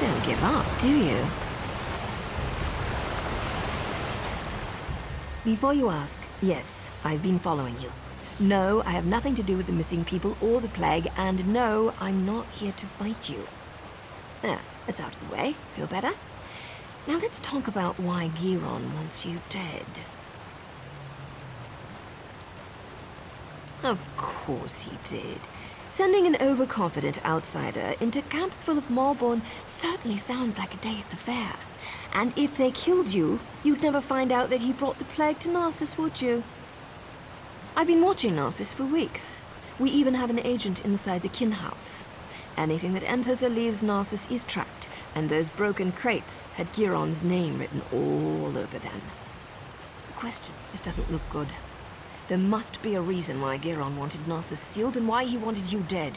Don't give up, do you? Before you ask, yes, I've been following you. No, I have nothing to do with the missing people or the plague, and no, I'm not here to fight you. There, that's out of the way. Feel better? Now let's talk about why Giron wants you dead. Of course he did. Sending an overconfident outsider into camps full of Maelborn certainly sounds like a day at the fair. And if they killed you, you'd never find out that he brought the plague to Narsis, would you? I've been watching Narsis for weeks. We even have an agent inside the kin house. Anything that enters or leaves Narsis is tracked, and those broken crates had Giron's name written all over them. The question just doesn't look good. There must be a reason why Giron wanted Narsis sealed and why he wanted you dead.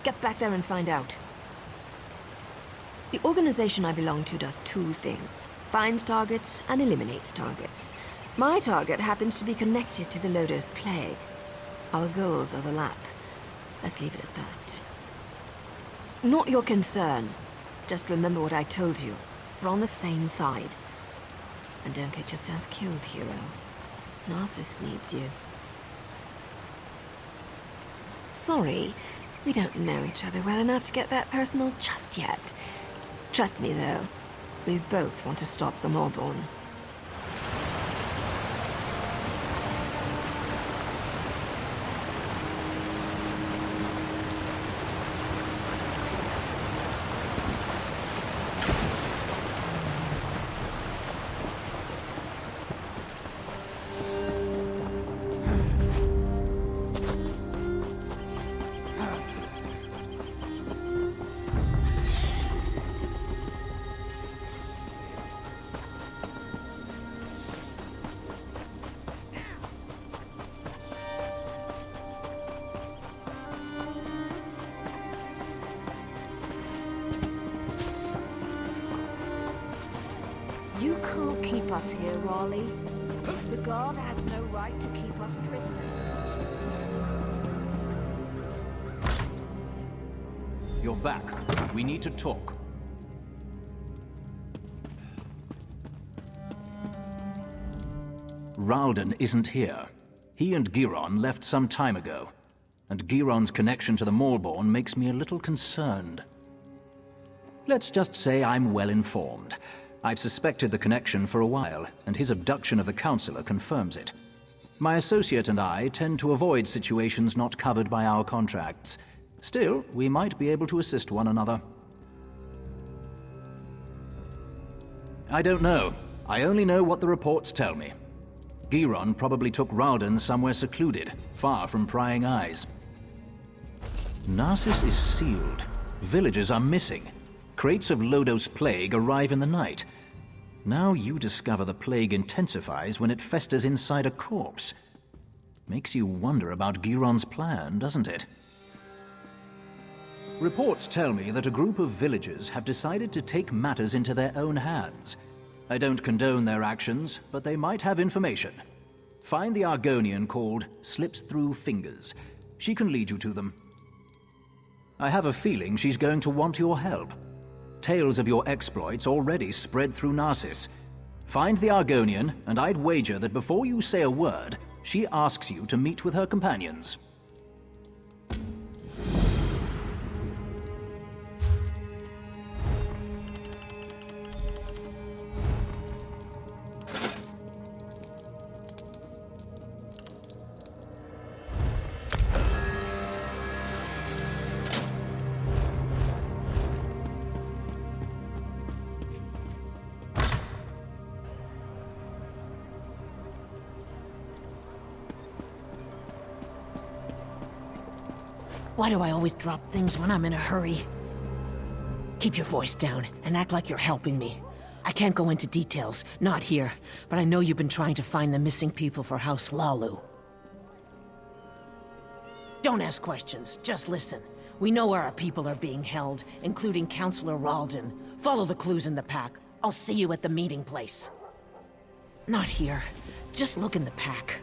Get back there and find out. The organization I belong to does two things: finds targets and eliminates targets. My target happens to be connected to the Lodos plague. Our goals overlap. Let's leave it at that. Not your concern. Just remember what I told you. We're on the same side. And don't get yourself killed, hero. Narsis needs you. Sorry, we don't know each other well enough to get that personal just yet. Trust me, though. We both want to stop the Maelborn. You can't keep us here, Raleigh. The guard has no right to keep us prisoners. You're back. We need to talk. Ralden isn't here. He and Giron left some time ago. And Giron's connection to the Maelborn makes me a little concerned. Let's just say I'm well informed. I've suspected the connection for a while, and his abduction of the Counselor confirms it. My associate and I tend to avoid situations not covered by our contracts. Still, we might be able to assist one another. I don't know. I only know what the reports tell me. Giron probably took Ralden somewhere secluded, far from prying eyes. Narsis is sealed. Villagers are missing. Crates of Lodos plague arrive in the night. Now you discover the plague intensifies when it festers inside a corpse. Makes you wonder about Giron's plan, doesn't it? Reports tell me that a group of villagers have decided to take matters into their own hands. I don't condone their actions, but they might have information. Find the Argonian called Slips Through Fingers. She can lead you to them. I have a feeling she's going to want your help. Tales of your exploits already spread through Narsis. Find the Argonian, and I'd wager that before you say a word, she asks you to meet with her companions. Why do I always drop things when I'm in a hurry? Keep your voice down and act like you're helping me. I can't go into details, not here, but I know you've been trying to find the missing people for House Hlaalu. Don't ask questions, just listen. We know where our people are being held, including Councillor Ralden. Follow the clues in the pack. I'll see you at the meeting place. Not here. Just look in the pack.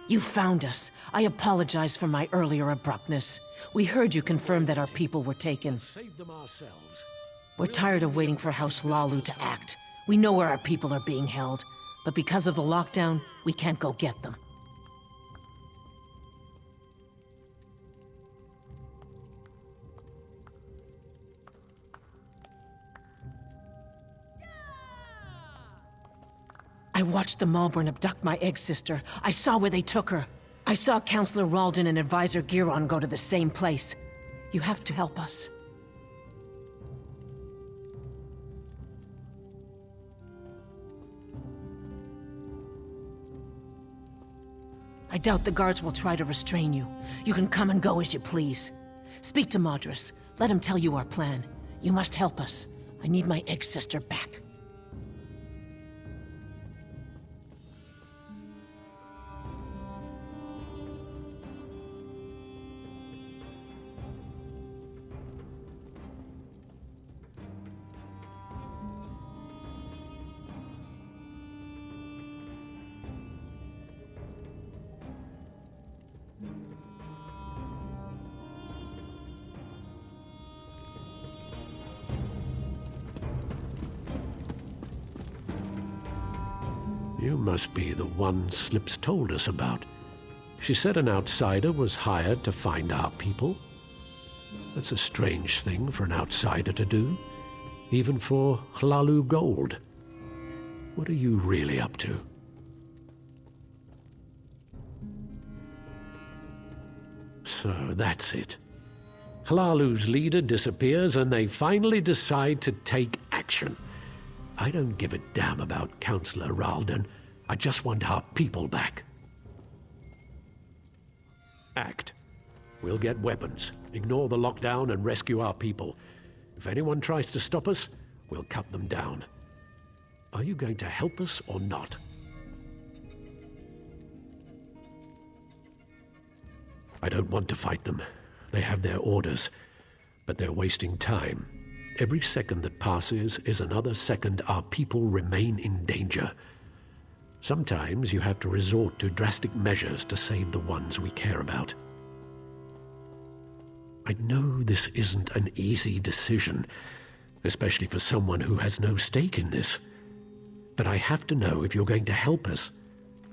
You found us. I apologize for my earlier abruptness. We heard you confirm that our people were taken. Save them ourselves. We're tired of waiting for House Hlaalu to act. We know where our people are being held, but because of the lockdown, we can't go get them. I watched the Malborn abduct my egg sister. I saw where they took her. I saw Councillor Ralden and Advisor Giron go to the same place. You have to help us. I doubt the guards will try to restrain you. You can come and go as you please. Speak to Madras. Let him tell you our plan. You must help us. I need my egg sister back. You must be the one Slips told us about. She said an outsider was hired to find our people. That's a strange thing for an outsider to do, even for Hlaalu gold. What are you really up to? So that's it. Hlaalu's leader disappears and they finally decide to take action. I don't give a damn about Councillor Ralden. I just want our people back. Act. We'll get weapons, ignore the lockdown and rescue our people. If anyone tries to stop us, we'll cut them down. Are you going to help us or not? I don't want to fight them. They have their orders, but they're wasting time. Every second that passes is another second our people remain in danger. Sometimes you have to resort to drastic measures to save the ones we care about. I know this isn't an easy decision, especially for someone who has no stake in this. But I have to know if you're going to help us.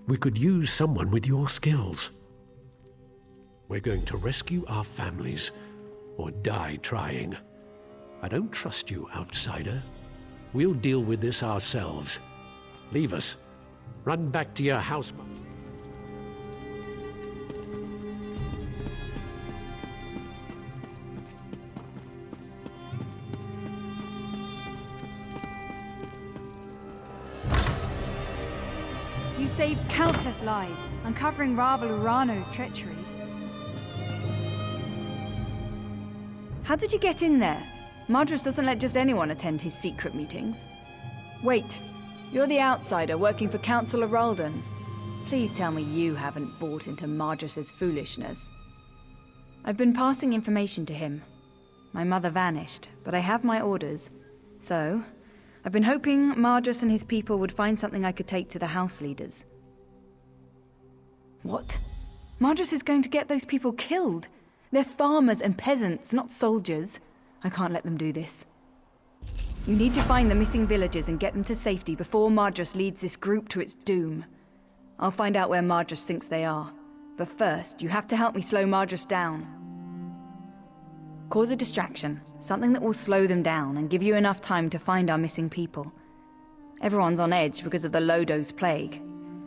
We could use someone with your skills. We're going to rescue our families, or die trying. I don't trust you, outsider. We'll deal with this ourselves. Leave us. Run back to your house. You saved countless lives, uncovering Ravel Urano's treachery. How did you get in there? Madras doesn't let just anyone attend his secret meetings. Wait, you're the outsider working for Councillor Ralden. Please tell me you haven't bought into Madras's foolishness. I've been passing information to him. My mother vanished, but I have my orders. So, I've been hoping Madras and his people would find something I could take to the house leaders. What? Madras is going to get those people killed? They're farmers and peasants, not soldiers. I can't let them do this. You need to find the missing villagers and get them to safety before Madras leads this group to its doom. I'll find out where Madras thinks they are. But first, you have to help me slow Madras down. Cause a distraction, something that will slow them down and give you enough time to find our missing people. Everyone's on edge because of the Lodos plague.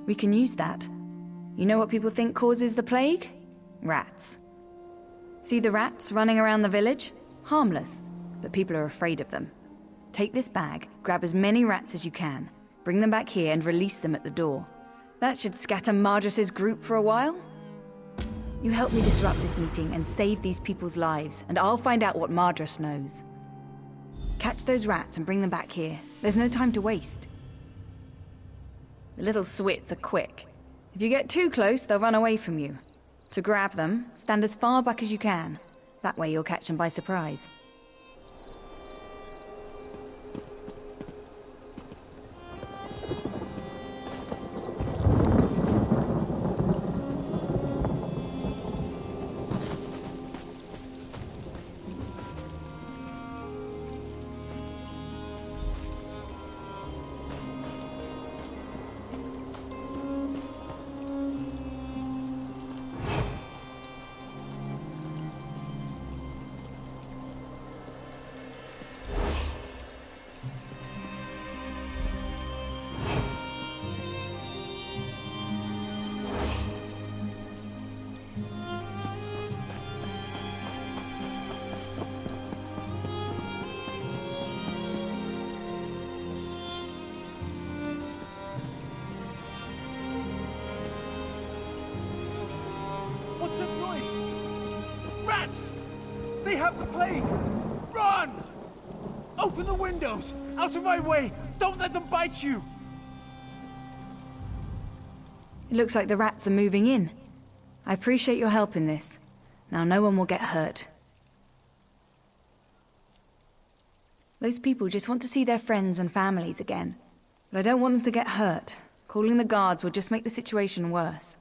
We can use that. You know what people think causes the plague? Rats. See the rats running around the village? Harmless, but people are afraid of them. Take this bag, grab as many rats as you can, bring them back here and release them at the door. That should scatter Madras's group for a while. You help me disrupt this meeting and save these people's lives, and I'll find out what Madras knows. Catch those rats and bring them back here. There's no time to waste. The little swits are quick. If you get too close, they'll run away from you. To grab them, stand as far back as you can. That way you'll catch them by surprise. What's that noise? Rats! They have the plague! Run! Open the windows! Out of my way! Don't let them bite you! It looks like the rats are moving in. I appreciate your help in this. Now no one will get hurt. Those people just want to see their friends and families again. But I don't want them to get hurt. Calling the guards will just make the situation worse.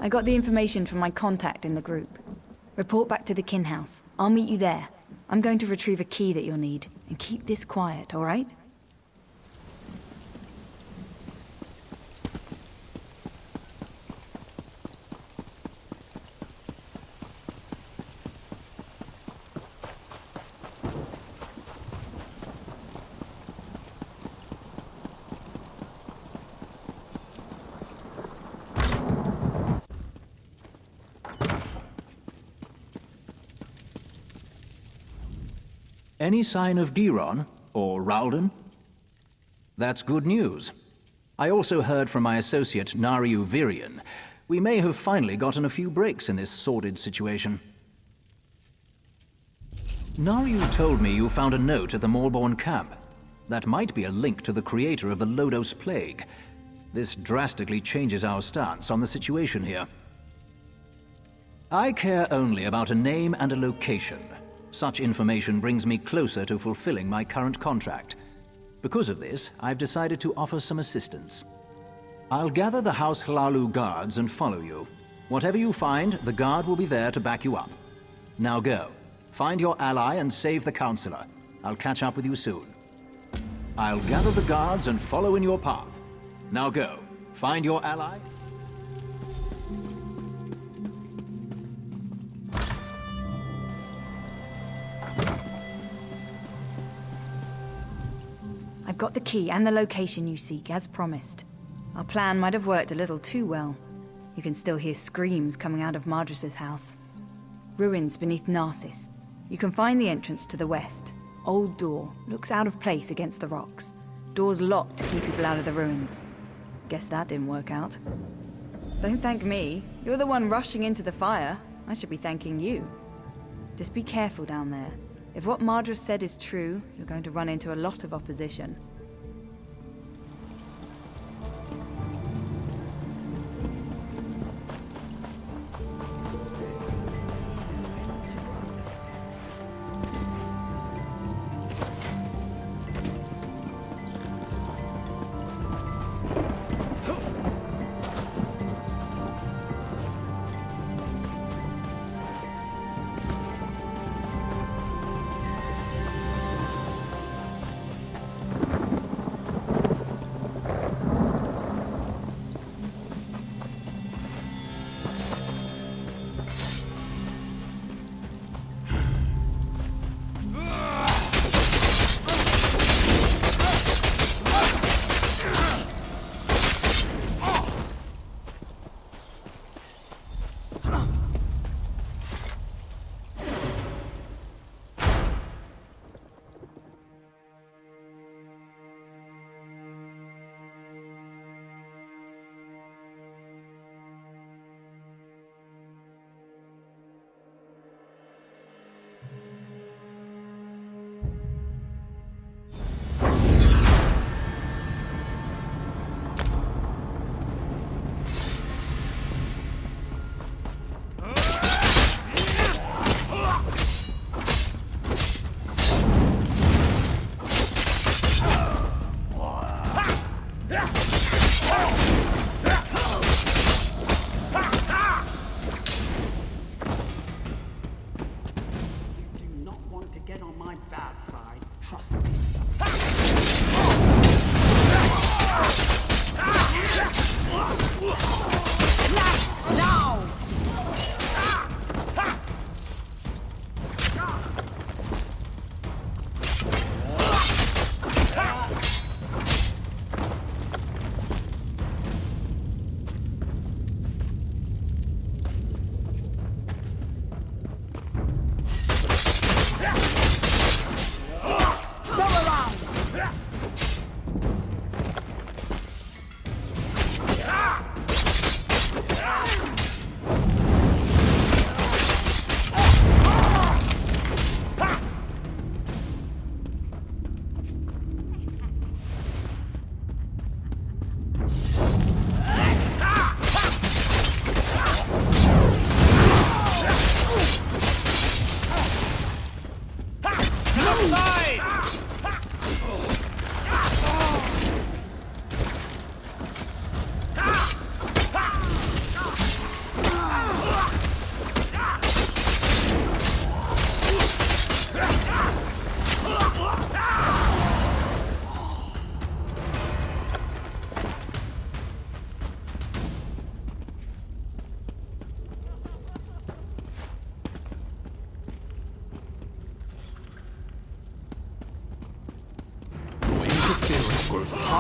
I got the information from my contact in the group. Report back to the kin house. I'll meet you there. I'm going to retrieve a key that you'll need. And keep this quiet, all right? Any sign of Giron or Ralden? That's good news. I also heard from my associate Nariu Virian. We may have finally gotten a few breaks in this sordid situation. Nariu told me you found a note at the Maulborn camp. That might be a link to the creator of the Lodos Plague. This drastically changes our stance on the situation here. I care only about a name and a location. Such information brings me closer to fulfilling my current contract. Because of this, I've decided to offer some assistance. I'll gather the House Hlalu guards and follow you. Whatever you find, the guard will be there to back you up. Now go. Find your ally and save the Counselor. I'll catch up with you soon. I'll gather the guards and follow in your path. Now go. Find your ally. I've got the key and the location you seek, as promised. Our plan might have worked a little too well. You can still hear screams coming out of Madras' house. Ruins beneath Narcissus. You can find the entrance to the west. Old door. Looks out of place against the rocks. Door's locked to keep people out of the ruins. Guess that didn't work out. Don't thank me. You're the one rushing into the fire. I should be thanking you. Just be careful down there. If what Madras said is true, you're going to run into a lot of opposition.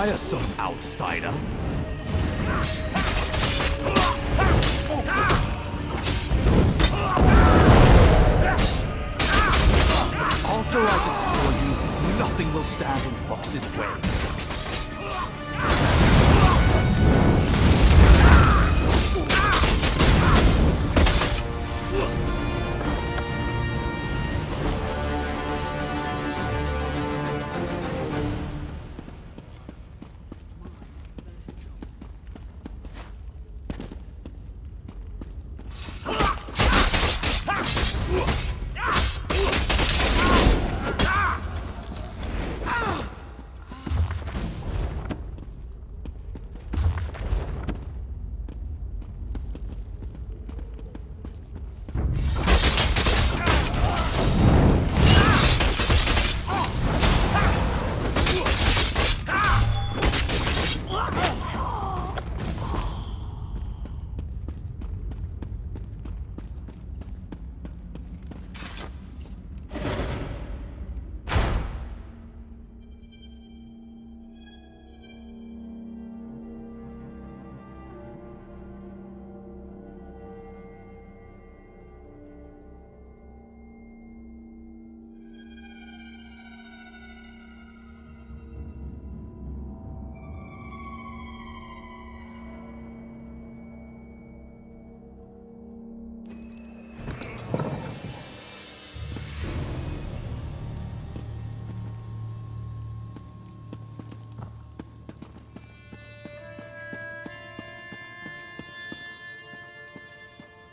Tiresome, outsider. After I destroy Nothing will stand in Fox's way.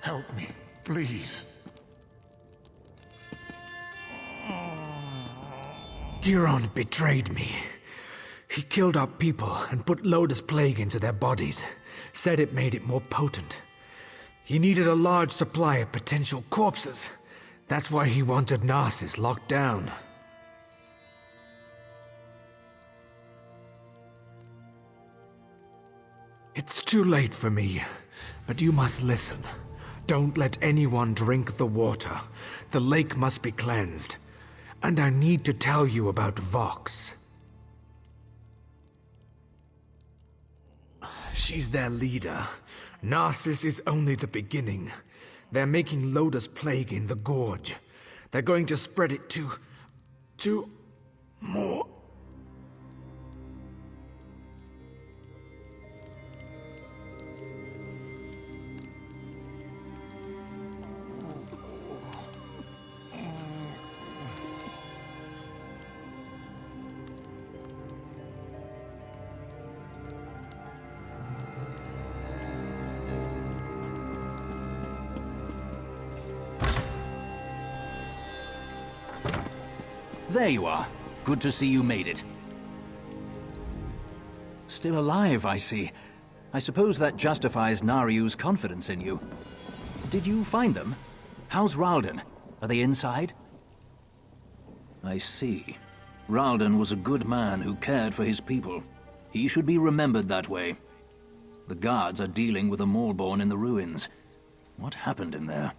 Help me, please. Giron betrayed me. He killed our people and put Lotus Plague into their bodies. Said it made it more potent. He needed a large supply of potential corpses. That's why he wanted Narcissus locked down. It's too late for me, but you must listen. Don't let anyone drink the water. The lake must be cleansed. And I need to tell you about Vox. She's their leader. Narcissus is only the beginning. They're making Lotus Plague in the Gorge. They're going to spread it to more. There you are. Good to see you made it. Still alive, I see. I suppose that justifies Nariu's confidence in you. Did you find them? How's Ralden? Are they inside? I see. Ralden was a good man who cared for his people. He should be remembered that way. The guards are dealing with a Maulborn in the ruins. What happened in there?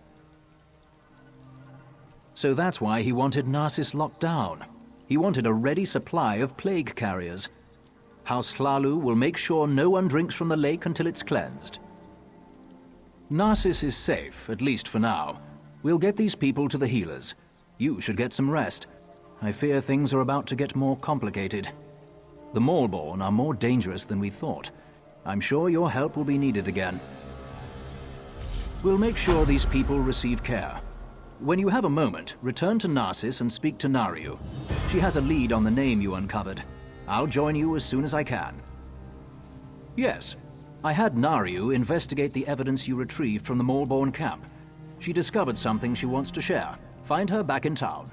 So that's why he wanted Narcissus locked down. He wanted a ready supply of plague carriers. House Hlalu will make sure no one drinks from the lake until it's cleansed. Narcissus is safe, at least for now. We'll get these people to the healers. You should get some rest. I fear things are about to get more complicated. The Maulborn are more dangerous than we thought. I'm sure your help will be needed again. We'll make sure these people receive care. When you have a moment, return to Narcissus and speak to Nariu. She has a lead on the name you uncovered. I'll join you as soon as I can. Yes, I had Nariu investigate the evidence you retrieved from the Maulborn camp. She discovered something she wants to share. Find her back in town.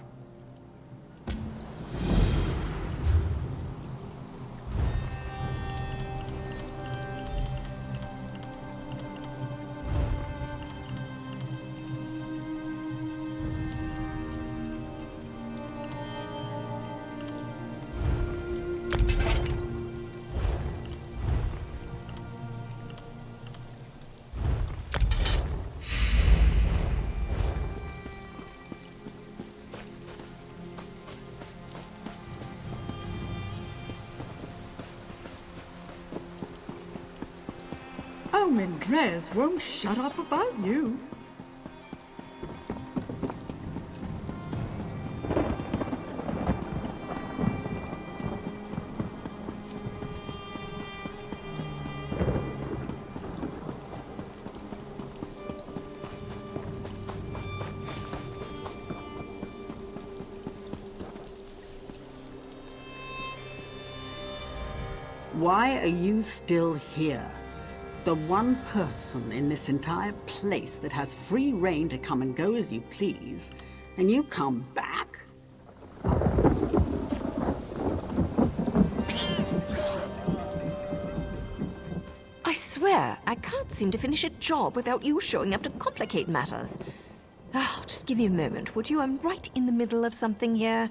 Oh, Mendrez won't shut up about you. Why are you still here? The one person in this entire place that has free reign to come and go as you please, and you come back? I swear, I can't seem to finish a job without you showing up to complicate matters. Oh, just give me a moment, would you? I'm right in the middle of something here.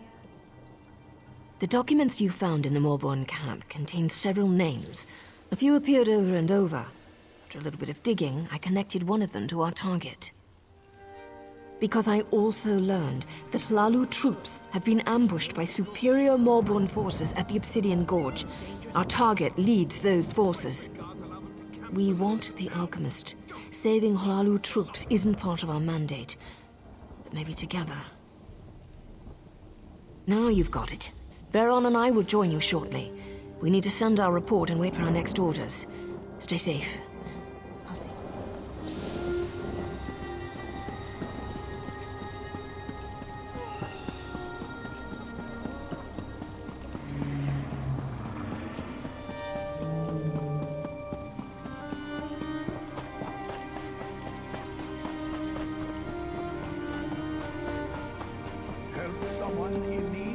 The documents you found in the Morborn camp contained several names. A few appeared over and over. After a little bit of digging, I connected one of them to our target. Because I also learned that Hlaalu troops have been ambushed by superior Morborn forces at the Obsidian Gorge. Our target leads those forces. We want the Alchemist. Saving Hlaalu troops isn't part of our mandate. But maybe together. Now you've got it. Veron and I will join you shortly. We need to send our report and wait for our next orders. Stay safe. I'll see. Help someone in need?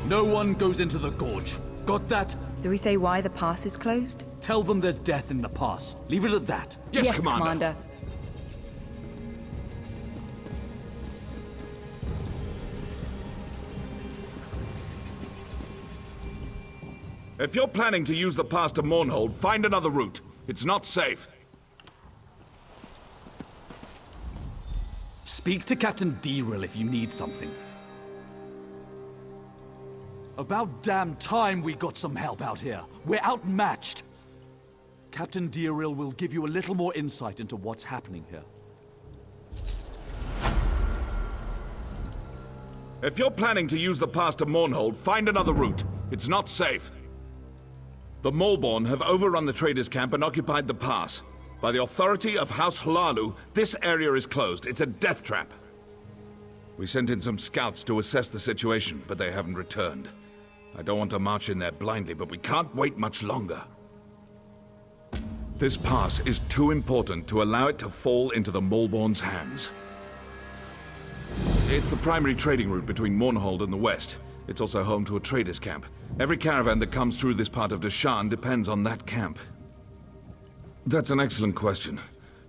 No one goes into the gorge. Got that? Do we say why the pass is closed? Tell them there's death in the pass. Leave it at that. Yes, Commander. If you're planning to use the pass to Mournhold, find another route. It's not safe. Speak to Captain Deril if you need something. About damn time we got some help out here. We're outmatched. Captain Deril will give you a little more insight into what's happening here. If you're planning to use the pass to Mournhold, find another route. It's not safe. The Morborn have overrun the traders' camp and occupied the pass. By the authority of House Hlaalu, this area is closed. It's a death trap. We sent in some scouts to assess the situation, but they haven't returned. I don't want to march in there blindly, but we can't wait much longer. This pass is too important to allow it to fall into the Morborn's hands. It's the primary trading route between Mournhold and the west. It's also home to a traders' camp. Every caravan that comes through this part of Deshaan depends on that camp. That's an excellent question.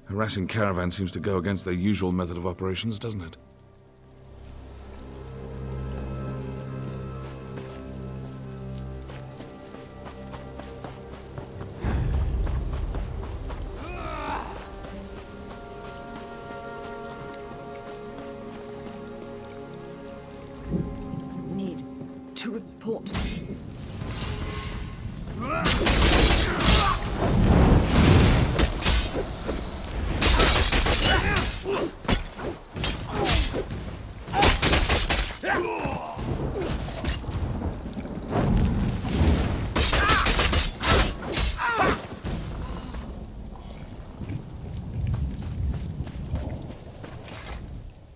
Harassing caravans seems to go against their usual method of operations, doesn't it? Need to report.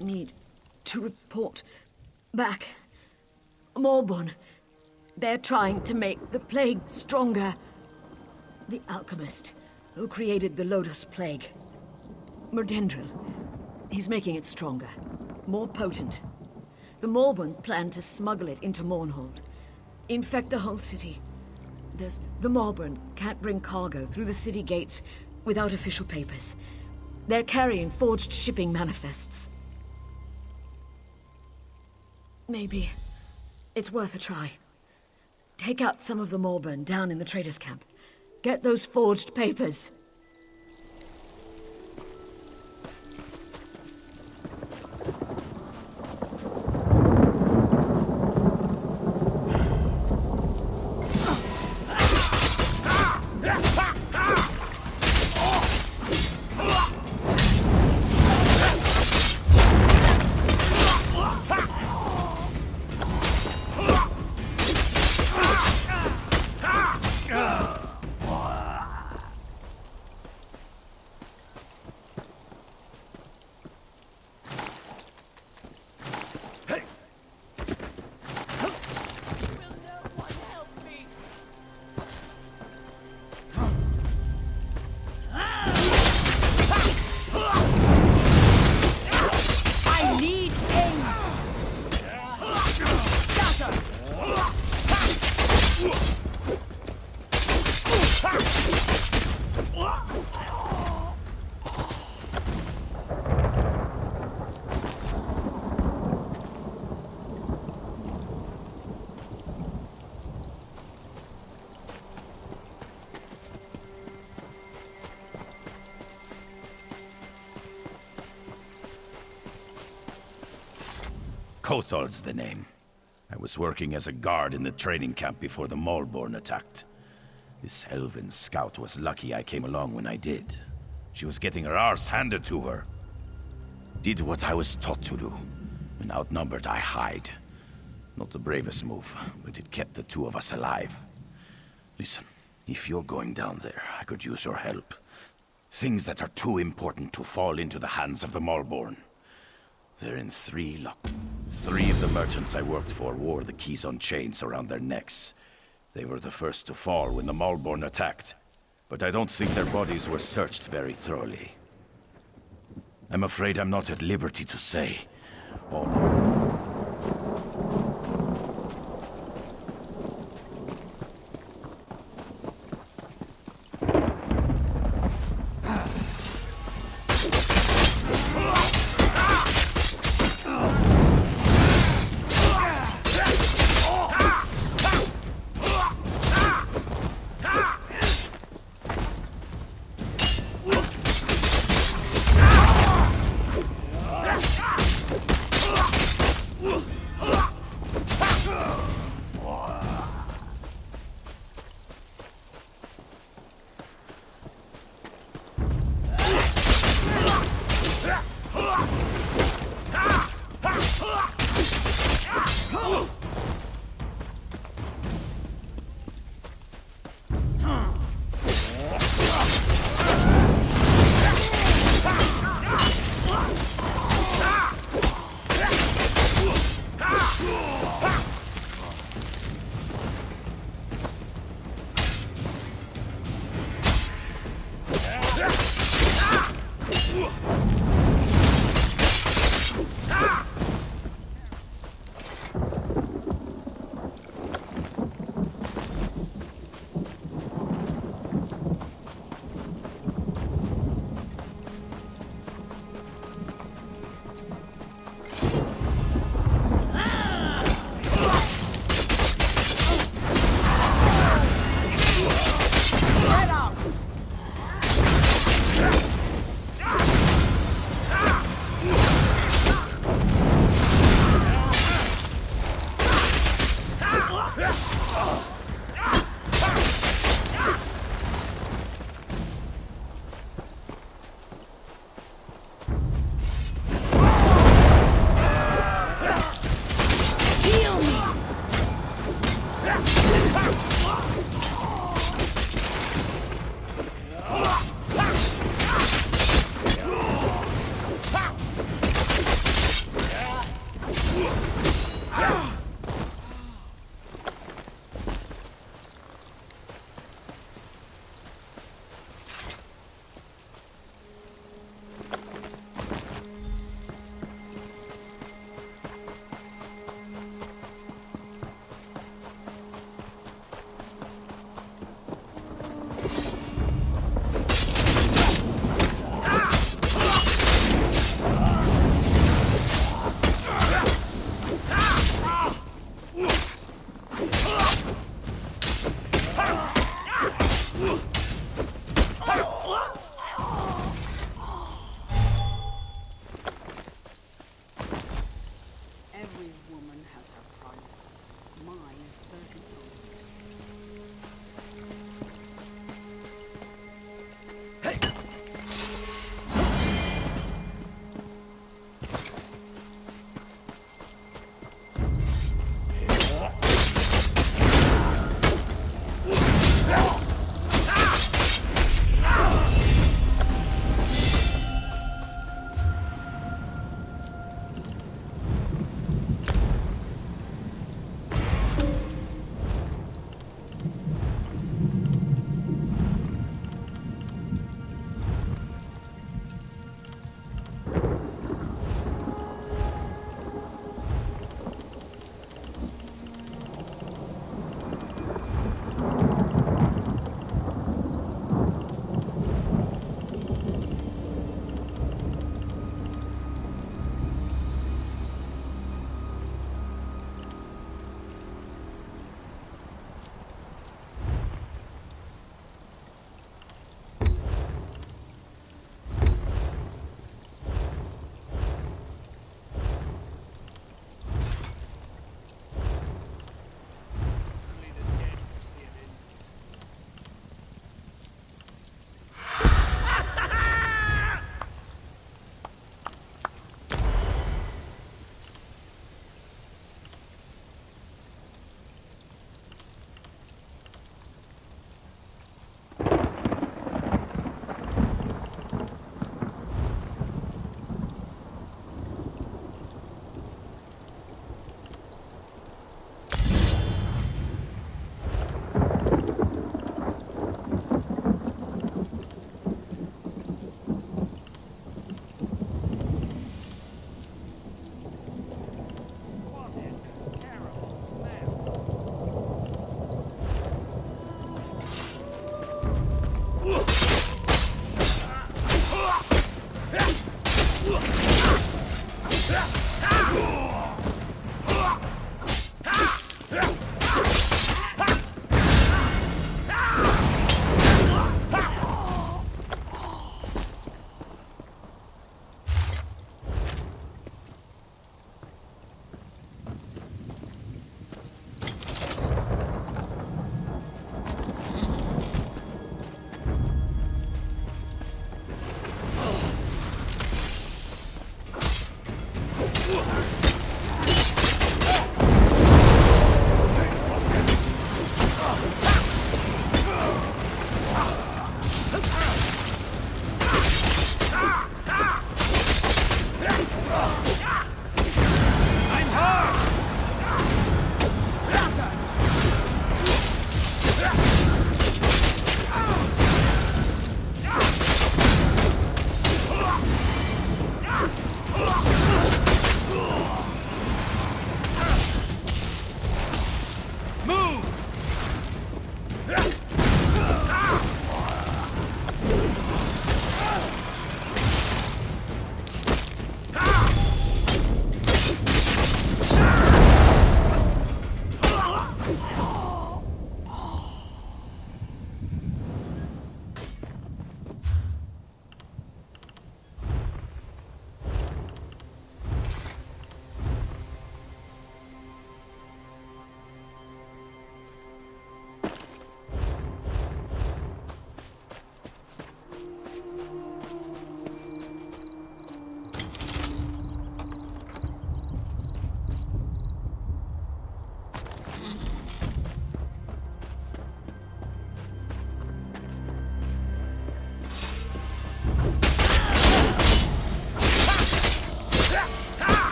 Need to report back. Morborn. They're trying to make the plague stronger. The alchemist who created the Lotus Plague. Merdendril. He's making it stronger. More potent. The Morborn plan to smuggle it into Mournhold. Infect the whole city. The Morborn can't bring cargo through the city gates without official papers. They're carrying forged shipping manifests. Maybe it's worth a try. Take out some of the Morborn down in the traders' camp. Get those forged papers. Kothol's the name. I was working as a guard in the training camp before the Maulborn attacked. This elven scout was lucky I came along when I did. She was getting her arse handed to her. Did what I was taught to do. When outnumbered, I hide. Not the bravest move, but it kept the two of us alive. Listen, if you're going down there, I could use your help. Things that are too important to fall into the hands of the Maulborn. They're in 3 locked. 3 of the merchants I worked for wore the keys on chains around their necks. They were the first to fall when the Maulborn attacked, but I don't think their bodies were searched very thoroughly. I'm afraid I'm not at liberty to say all.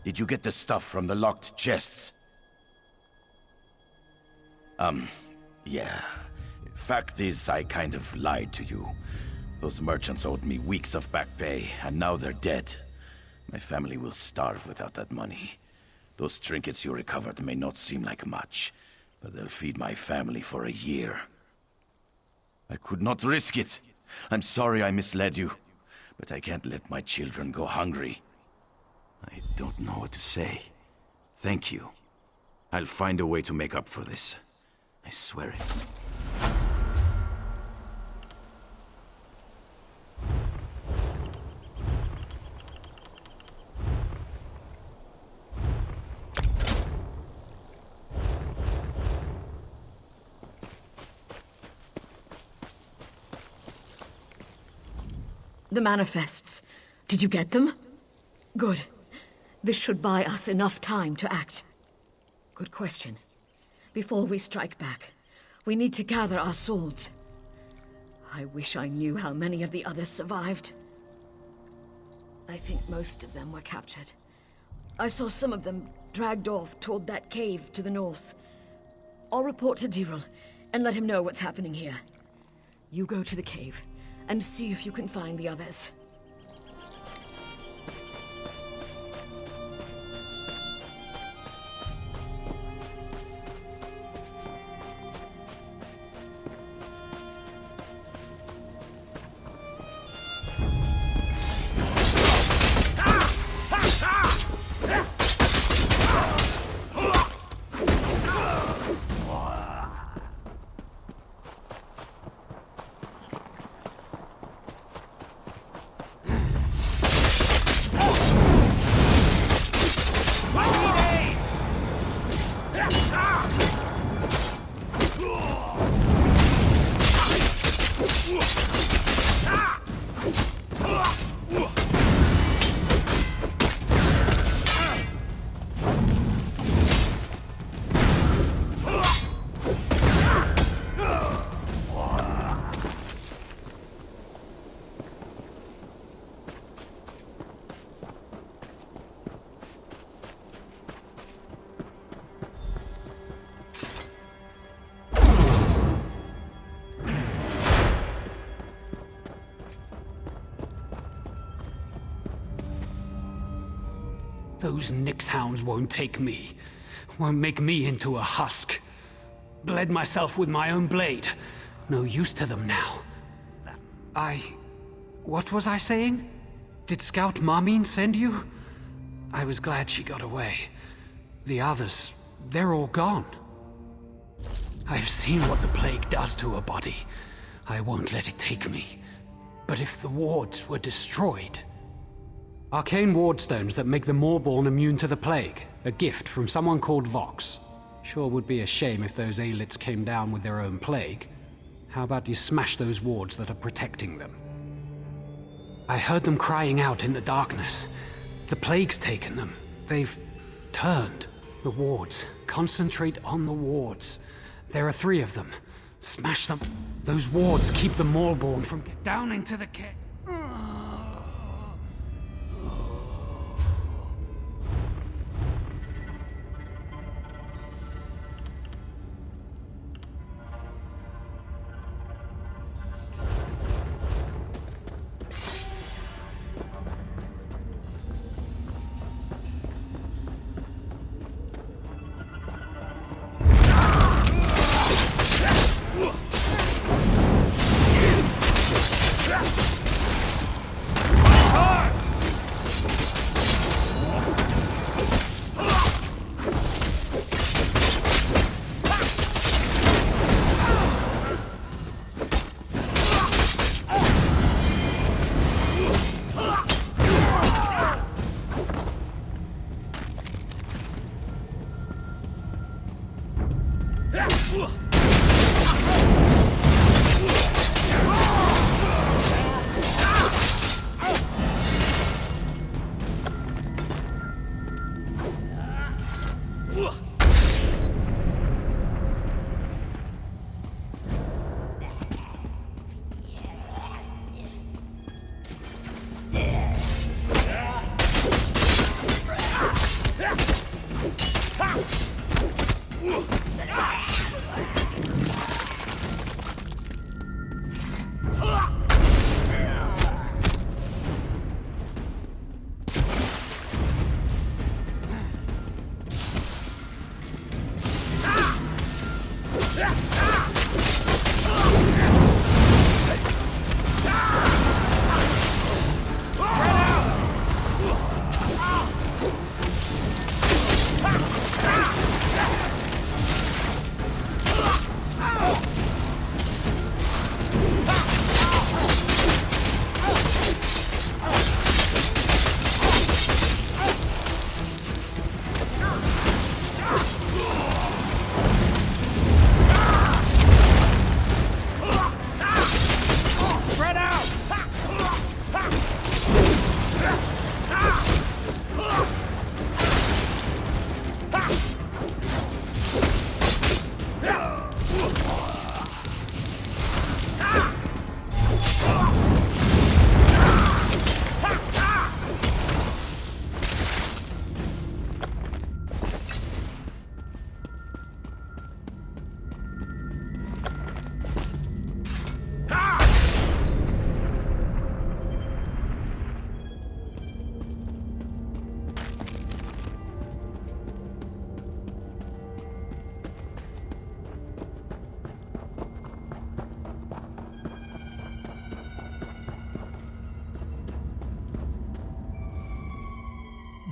Did you get the stuff from the locked chests? Yeah. Fact is, I kind of lied to you. Those merchants owed me weeks of back pay, and now they're dead. My family will starve without that money. Those trinkets you recovered may not seem like much, but they'll feed my family for a year. I could not risk it. I'm sorry I misled you, but I can't let my children go hungry. I don't know what to say. Thank you. I'll find a way to make up for this. I swear it. The manifests. Did you get them? Good. This should buy us enough time to act. Good question. Before we strike back, we need to gather our swords. I wish I knew how many of the others survived. I think most of them were captured. I saw some of them dragged off toward that cave to the north. I'll report to Diril and let him know what's happening here. You go to the cave and see if you can find the others. Those Nyx-hounds won't take me. Won't make me into a husk. Bled myself with my own blade. No use to them now. What was I saying? Did Scout Marmeen send you? I was glad she got away. The others, they're all gone. I've seen what the plague does to a body. I won't let it take me. But if the wards were destroyed... Arcane wardstones that make the Maulborn immune to the plague. A gift from someone called Vox. Sure would be a shame if those Aelits came down with their own plague. How about you smash those wards that are protecting them? I heard them crying out in the darkness. The plague's taken them. They've turned. The wards. Concentrate on the wards. There are 3 of them. Smash them. Those wards keep the Maulborn from getting down into the cave.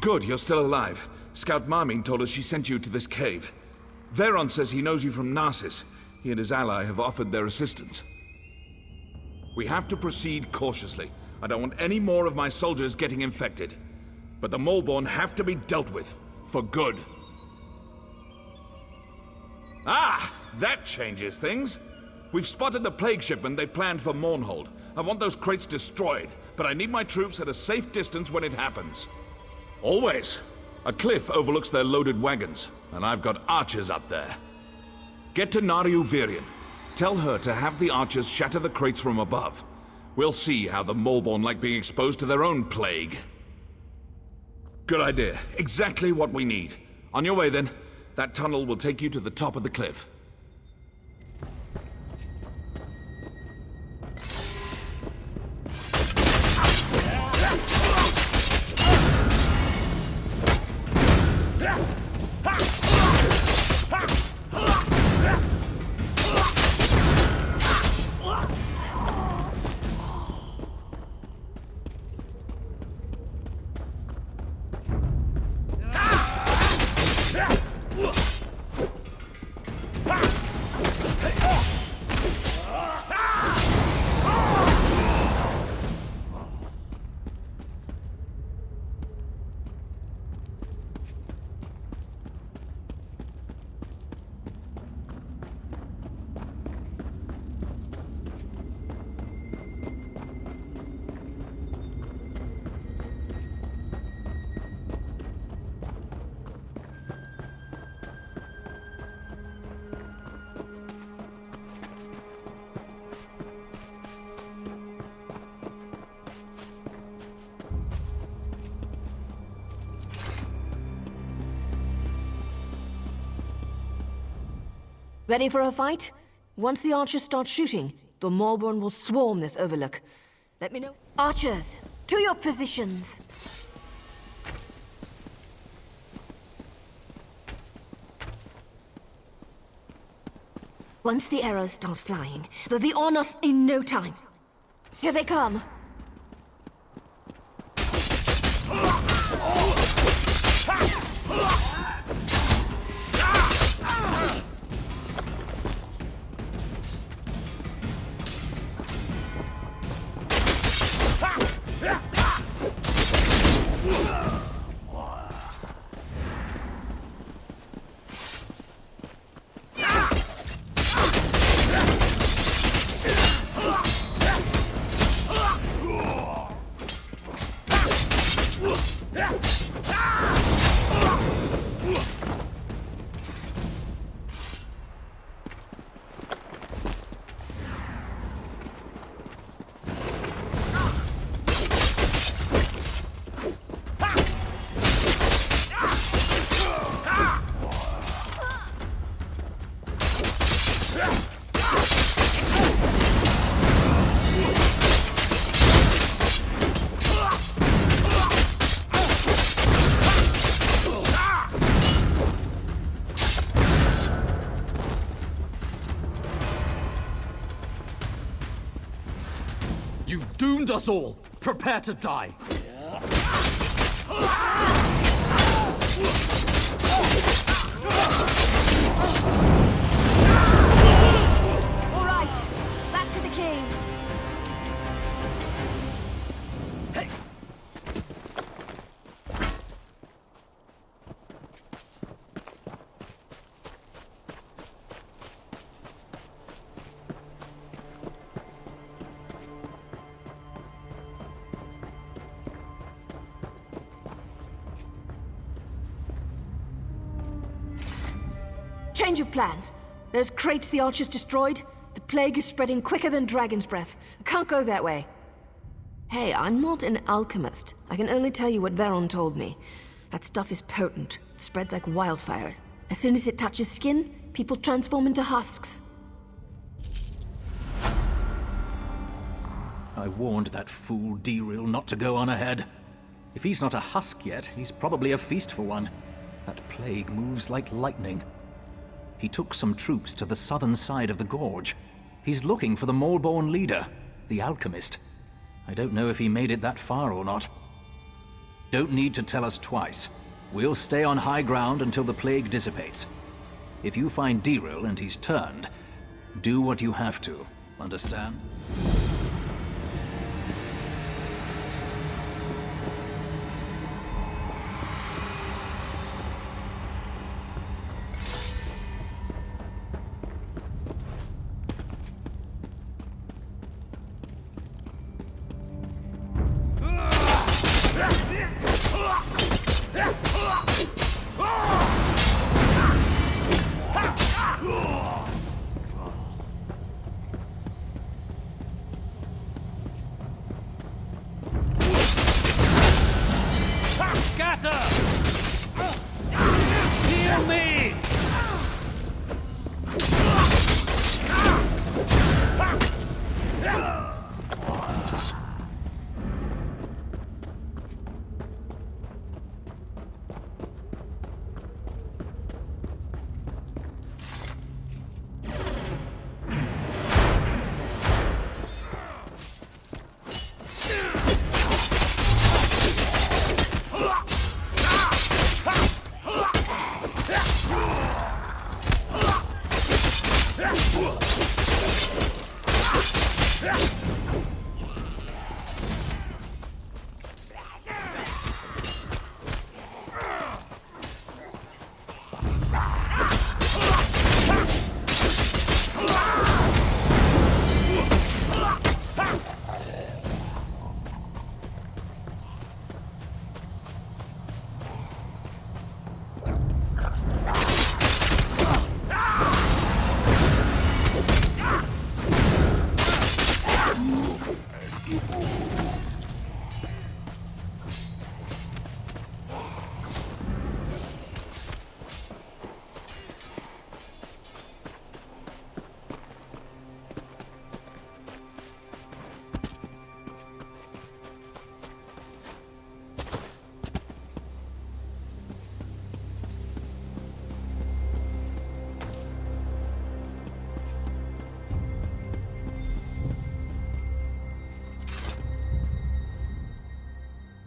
Good, you're still alive. Scout Marmin told us she sent you to this cave. Veron says he knows you from Narsis. He and his ally have offered their assistance. We have to proceed cautiously. I don't want any more of my soldiers getting infected. But the Maulborn have to be dealt with. For good. Ah! That changes things. We've spotted the plague shipment they planned for Mournhold. I want those crates destroyed, but I need my troops at a safe distance when it happens. Always. A cliff overlooks their loaded wagons, and I've got archers up there. Get to Nariu Virion. Tell her to have the archers shatter the crates from above. We'll see how the Maulborn like being exposed to their own plague. Good idea. Exactly what we need. On your way, then. That tunnel will take you to the top of the cliff. Ready for a fight? Once the archers start shooting, the Maulborn will swarm this overlook. Let me know. Archers, to your positions! Once the arrows start flying, they'll be on us in no time. Here they come! You've doomed us all! Prepare to die! All right, back to the cave. Hey! Change of plans. Those crates the archers destroyed, the plague is spreading quicker than dragon's breath. Can't go that way. Hey, I'm not an alchemist. I can only tell you what Veron told me. That stuff is potent. It spreads like wildfire. As soon as it touches skin, people transform into husks. I warned that fool Diril not to go on ahead. If he's not a husk yet, he's probably a feast for one. That plague moves like lightning. He took some troops to the southern side of the gorge. He's looking for the Maulborn leader, the alchemist. I don't know if he made it that far or not. Don't need to tell us twice. We'll stay on high ground until the plague dissipates. If you find Diril and he's turned, do what you have to. Understand?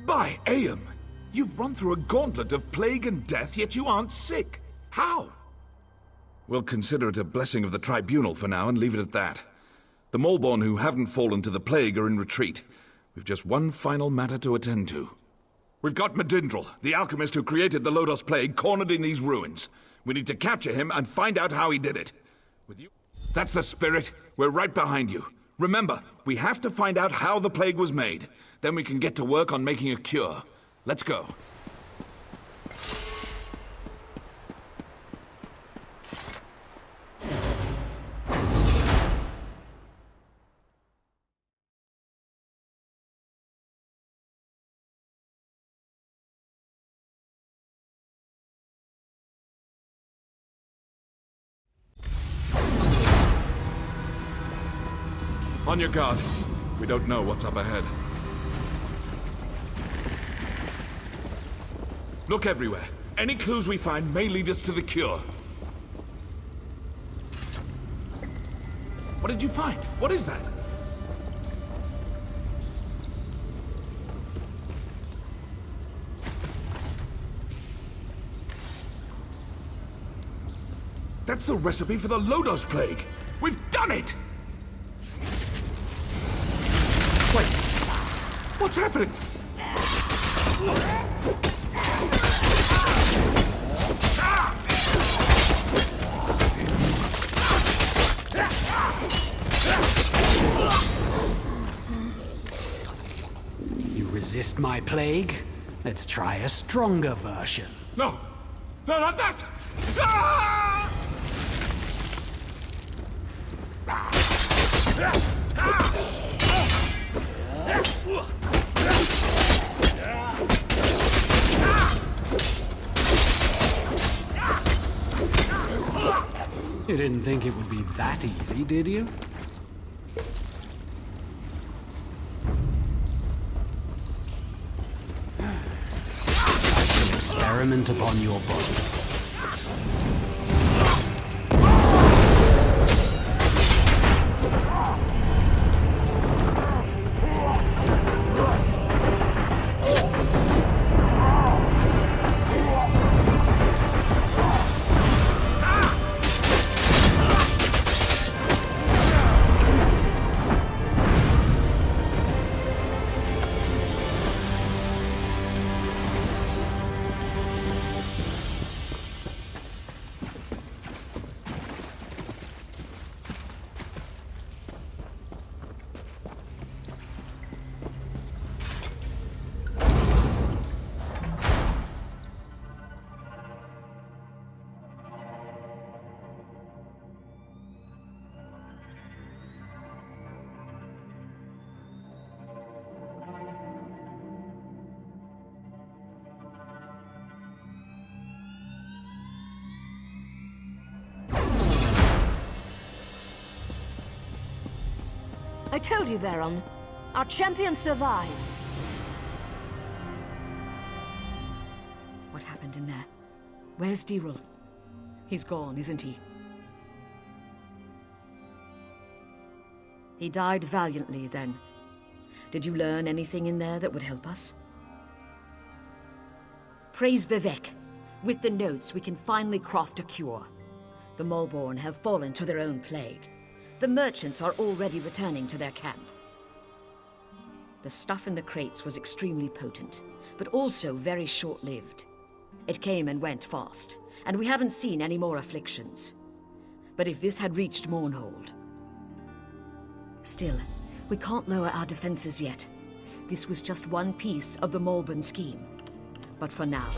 By Aeon! You've run through a gauntlet of plague and death, yet you aren't sick. How? We'll consider it a blessing of the Tribunal for now and leave it at that. The Malborn who haven't fallen to the plague are in retreat. We've just one final matter to attend to. We've got Medindral, the alchemist who created the Lodos Plague, cornered in these ruins. We need to capture him and find out how he did it. With you? That's the spirit. We're right behind you. Remember, we have to find out how the plague was made. Then we can get to work on making a cure. Let's go. On your guard. We don't know what's up ahead. Look everywhere. Any clues we find may lead us to the cure. What did you find? What is that? That's the recipe for the Lodos Plague! We've done it! Wait, what's happening? You resist my plague? Let's try a stronger version. No! No, not that! Ah! You didn't think it would be that easy, did you? An experiment upon your body. I told you, Veron. Our champion survives. What happened in there? Where's Diril? He's gone, isn't he? He died valiantly, then. Did you learn anything in there that would help us? Praise Vivek. With the notes, we can finally craft a cure. The Malborn have fallen to their own plague. The merchants are already returning to their camp. The stuff in the crates was extremely potent, but also very short-lived. It came and went fast, and we haven't seen any more afflictions. But if this had reached Mournhold... Still, we can't lower our defenses yet. This was just one piece of the Malborn scheme. But for now,